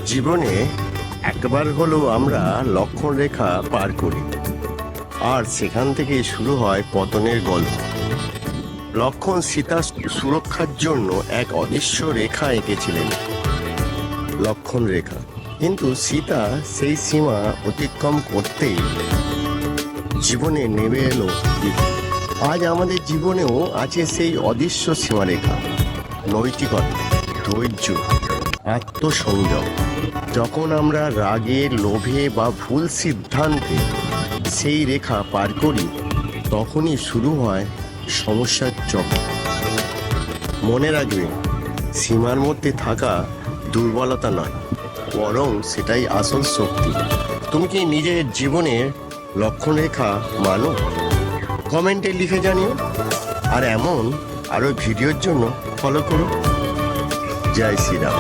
জীবনে একবার হলেও আমরা লক্ষণ রেখা পার করি, আর সেখান থেকে শুরু হয় পতনের গল্প। লক্ষণ সীতার সুরক্ষার জন্য এক অদৃশ্য রেখা এঁকেছিলেন, লক্ষণ রেখা। কিন্তু সীতা সেই সীমা অতিক্রম করতেই জীবনে নেমে এলো বিপদ। আজ আমাদের জীবনেও আছে সেই অদৃশ্য সীমারেখা, নৈতিকতা, ধৈর্য, আত্মসংযম। যখন আমরা রাগে, লোভে বা ভুল সিদ্ধান্তে সেই রেখা পার করি, তখনই শুরু হয় সমস্যার চক্র। মনে রাখবে, সীমার মধ্যে থাকা দুর্বলতা নয়, বরং সেটাই আসল শক্তি। তুমি কি নিজের জীবনের লক্ষণ রেখা মানো? কমেন্টে লিখে জানিও। আর এমন আরো ভিডিওর জন্য ফলো করো। জয় শ্রীরাম।